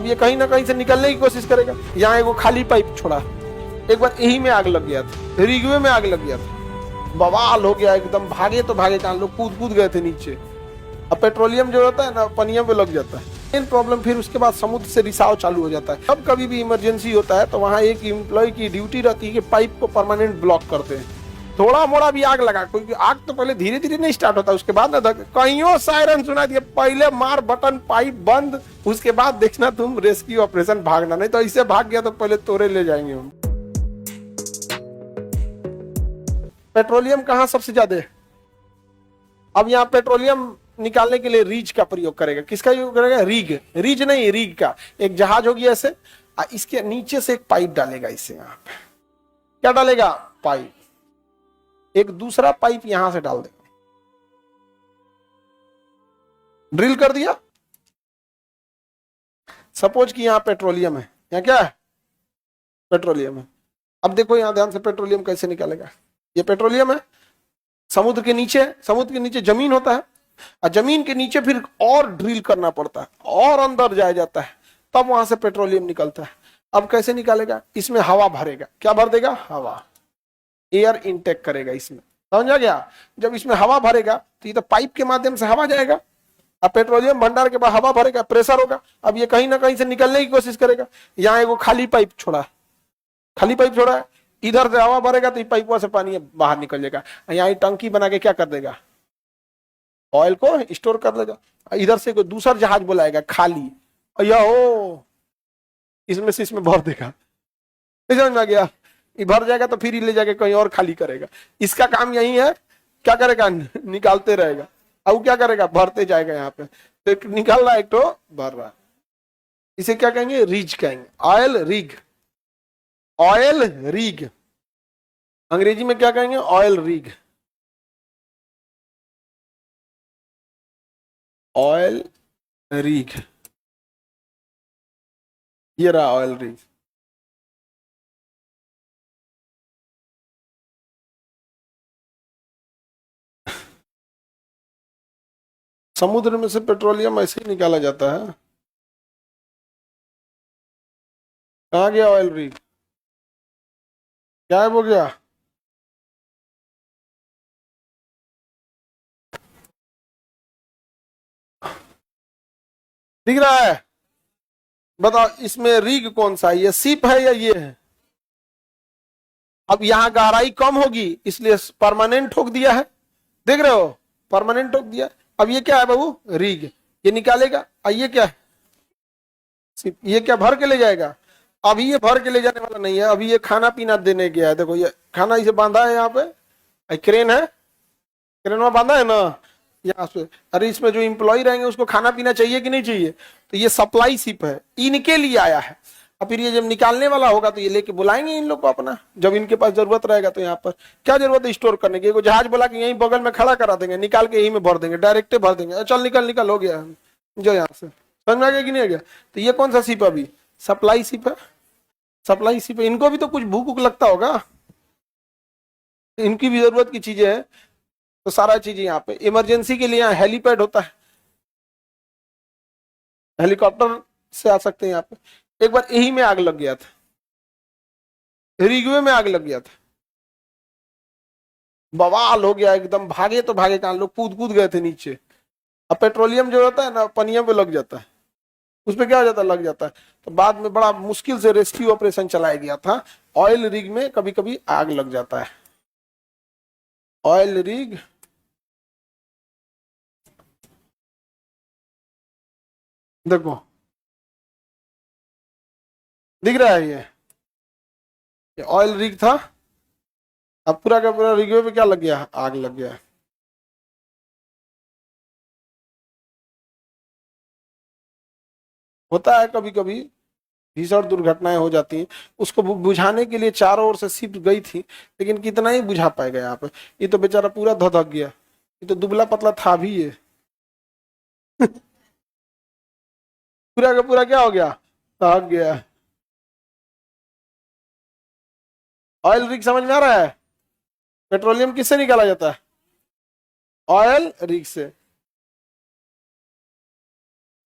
अब ये कहीं ना कहीं से निकलने की कोशिश करेगा। यहाँ एगो खाली पाइप छोड़ा, एक बार यही में आग लग गया था, रिगवे में आग लग गया था, बवाल हो गया एकदम। भागे तो भागे कहाँ, लोग कूद कूद गए थे नीचे। अब पेट्रोलियम जो होता है ना, पनिया पे लग जाता है। मेन प्रॉब्लम फिर उसके बाद समुद्र से रिसाव चालू हो जाता है। अब कभी भी इमरजेंसी होता है तो वहाँ एक एम्प्लॉय की ड्यूटी रहती है कि पाइप को परमानेंट ब्लॉक करते हैं। थोड़ा मोड़ा भी आग लगा, क्योंकि आग तो पहले धीरे धीरे नहीं स्टार्ट होता, उसके बाद ना कईयों सायरन सुना दिए, पहले मार बटन, पाइप बंद, उसके बाद देखना तुम रेस्क्यू ऑपरेशन, भागना। नहीं तो इससे भाग गया तो पहले तोरे ले जाएंगे हम। पेट्रोलियम कहाँ सबसे ज्यादा है? अब यहाँ पेट्रोलियम निकालने के लिए रीज का प्रयोग करेगा। किसका यूज करेगा? रीज नहीं, रीग का एक जहाज होगी ऐसे, इसके नीचे से एक पाइप डालेगा। इससे यहाँ पे क्या डालेगा? पाइप। एक दूसरा पाइप यहां से डाल देगा, ड्रिल कर दिया। सपोज कि यहां पेट्रोलियम है, यहां क्या है? पेट्रोलियम है। अब देखो यहां ध्यान से, पेट्रोलियम कैसे निकालेगा। ये पेट्रोलियम है, समुद्र के नीचे जमीन होता है, और जमीन के नीचे फिर और ड्रिल करना पड़ता है, और अंदर जाया जाता है, तब वहां से पेट्रोलियम निकलता है। अब कैसे निकालेगा? इसमें हवा भरेगा। क्या भर देगा? हवा, एयर इनटेक करेगा इसमें। समझ आ गया? जब इसमें हवा भरेगा तो ये तो पाइप के माध्यम से हवा जाएगा, अब पेट्रोलियम भंडार के बाद हवा भरेगा, प्रेशर होगा। अब ये कहीं ना कहीं से निकलने की कोशिश करेगा। यहाँ एगो खाली पाइप छोड़ा है, इधर से हवा भरेगा तो ये पाइप से पानी बाहर निकल जाएगा। यहाँ टंकी बना के क्या कर देगा? ऑयल को स्टोर कर देगा। इधर से कोई दूसरा जहाज बुलाएगा खाली, हो इसमें से इसमें भर देगा। समझ में आ गया? ये भर जाएगा तो फिर ले जाके कहीं और खाली करेगा। इसका काम यही है, क्या करेगा? निकालते रहेगा। अब क्या करेगा? भरते जाएगा। यहाँ पे तो एक निकाल रहा है, एक तो भर रहा है। इसे क्या कहेंगे? रीज कहेंगे। ऑयल रिग, अंग्रेजी में क्या कहेंगे? Oil rig. ऑयल रिग, ये रहा ऑयल रिग। समुद्र में से पेट्रोलियम ऐसे ही निकाला जाता है। कहाँ गया ऑयल रिग? गायब हो गया। दिख रहा है? बताओ इसमें रिग कौन सा है? ये शिप है या ये है? अब यहाँ गहराई कम होगी इसलिए परमानेंट ठोक दिया है। देख रहे हो? परमानेंट ठोक दिया। अब ये क्या है बाबू? रिग। ये निकालेगा। और ये क्या है? शिप। ये क्या भर के ले जाएगा? अभी ये भर के ले जाने वाला नहीं है, अभी ये खाना पीना देने गया है। देखो ये खाना इसे बांधा है यहाँ पे, क्रेन है, क्रेन में बांधा है ना यहाँ से। अरे इसमें जो एम्प्लॉय रहेंगे उसको खाना पीना चाहिए कि नहीं चाहिए? तो ये सप्लाई शिप है, इनके लिए आया है। और फिर ये जब निकालने वाला होगा तो ये लेके बुलाएंगे इन लोग को अपना, जब इनके पास जरूरत रहेगा। तो यहाँ पर क्या जरूरत है स्टोर करने की? जहाज बुला के यहीं बगल में खड़ा करा देंगे, निकाल के यहीं में भर देंगे, डायरेक्ट भर देंगे। चल निकल निकल, हो गया जो यहाँ से। समझ में आ गया कि नहीं आ गया? तो ये कौन सा शिप अभी? सप्लाई शिप है। सप्लाई शिप है। इनको भी तो कुछ भूख लगता होगा, इनकी भी जरूरत की चीजें हैं। तो सारा चीज यहाँ पे इमरजेंसी के लिए यहाँ हेलीपैड होता है, हेलीकॉप्टर से आ सकते हैं यहाँ पे। एक बार यही में आग लग गया था, रिगवे में आग लग गया था, बवाल हो गया एकदम। भागे तो भागे कहाँ, लोग कूद कूद गए थे नीचे। अब पेट्रोलियम जो होता है ना, पनिया पे लग जाता है, उस पे क्या हो जाता है? लग जाता है। तो बाद में बड़ा मुश्किल से रेस्क्यू ऑपरेशन चलाया गया था। ऑयल रिग में कभी कभी आग लग जाता है। ऑयल रिग, देखो दिख रहा है? ये ऑयल रिग था। अब पूरा का पूरा रिगवे पे क्या लग गया? आग लग गया। होता है कभी कभी, भीषण दुर्घटनाएं हो जाती हैं। उसको बुझाने के लिए चारों ओर से शिप गई थी, लेकिन कितना ही बुझा पाएगा यहाँ पे? ये तो बेचारा पूरा धधक गया। ये तो दुबला पतला था भी ये। पूरा का पूरा क्या हो गया? दहक गया। ऑयल रिग समझ में आ रहा है? पेट्रोलियम किससे निकाला जाता है? ऑयल रिग से।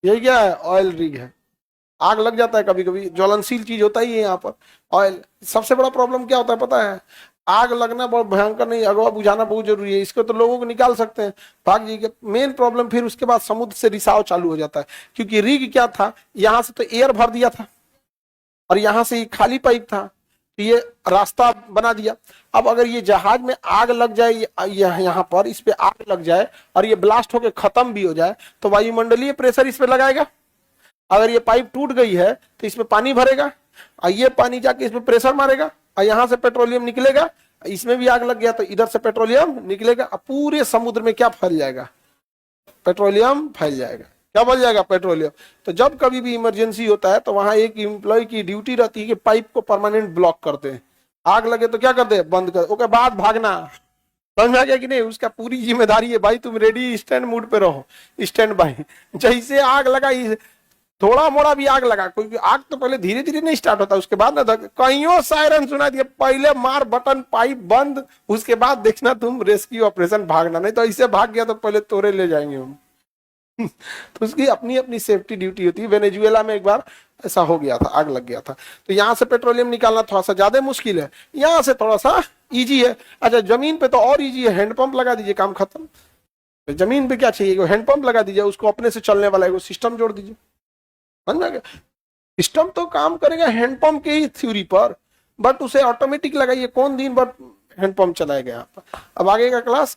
यही क्या है? ऑयल रिग है। आग लग जाता है कभी कभी, ज्वलनशील चीज होता ही है यहाँ पर ऑयल। सबसे बड़ा प्रॉब्लम क्या होता है पता है? आग लगना बहुत भयंकर नहीं, अगवा बुझाना बहुत जरूरी है, इसको तो लोगों को निकाल सकते हैं भाग जी के। मेन प्रॉब्लम फिर उसके बाद समुद्र से रिसाव चालू हो जाता है, क्योंकि रिग क्या था, यहाँ से तो एयर भर दिया था और यहाँ से खाली पाइप था, तो ये रास्ता बना दिया। अब अगर ये जहाज में आग लग जाए, यहाँ पर इस पे आग लग जाए और ये ब्लास्ट होकर खत्म भी हो जाए, तो वायुमंडलीय प्रेशर इस पे लगाएगा। अगर ये पाइप टूट गई है तो इसमें पानी भरेगा और ये पानी जाके इसमें प्रेशर मारेगा और यहाँ से पेट्रोलियम निकलेगा। इसमें भी आग लग गया तो इधर से पेट्रोलियम निकलेगा और पूरे समुद्र में क्या फैल जाएगा? पेट्रोलियम फैल जाएगा। क्या बन जाएगा? पेट्रोलियम। तो जब कभी भी इमरजेंसी होता है तो वहां एक एम्प्लॉय की ड्यूटी रहती है कि पाइप को परमानेंट ब्लॉक करते हैं। आग लगे तो क्या करते हैं? बंद कर, उसके बाद भागना। समझ में आ गया कि नहीं? उसका पूरी जिम्मेदारी है, भाई तुम रेडी स्टैंड मूड पे रहो, स्टैंड बाई। जैसे आग लगा, थोड़ा मोड़ा भी आग लगा, कोई आग तो पहले धीरे धीरे नहीं स्टार्ट होता, उसके बाद ना कईयों सायरन सुना दिया, पहले मार बटन, पाइप बंद, उसके बाद देखना तुम रेस्क्यू ऑपरेशन, भागना। नहीं तो ऐसे भाग गया तो पहले तोरे ले जाएंगे हम। तो उसकी अपनी अपनी सेफ्टी ड्यूटी होती है। वेनेजुएला में एक बार ऐसा हो गया था, आग लग गया था। तो यहाँ से पेट्रोलियम निकालना थोड़ा सा ज्यादा मुश्किल है, यहाँ से थोड़ा सा इजी है। अच्छा, जमीन पे तो और इजी है, हैंडपंप लगा दीजिए, काम खत्म। तो जमीन पे क्या चाहिए? हैंडपंप लगा दीजिए, उसको अपने से चलने वाला एक सिस्टम जोड़ दीजिए, समझ में आ गया? सिस्टम तो काम करेगा हैंडपंप के ही थ्योरी पर, बट उसे ऑटोमेटिक लगाइए। कौन दिन भर हैंडपंप चलाएगा यहाँ पर? अब आगे का क्लास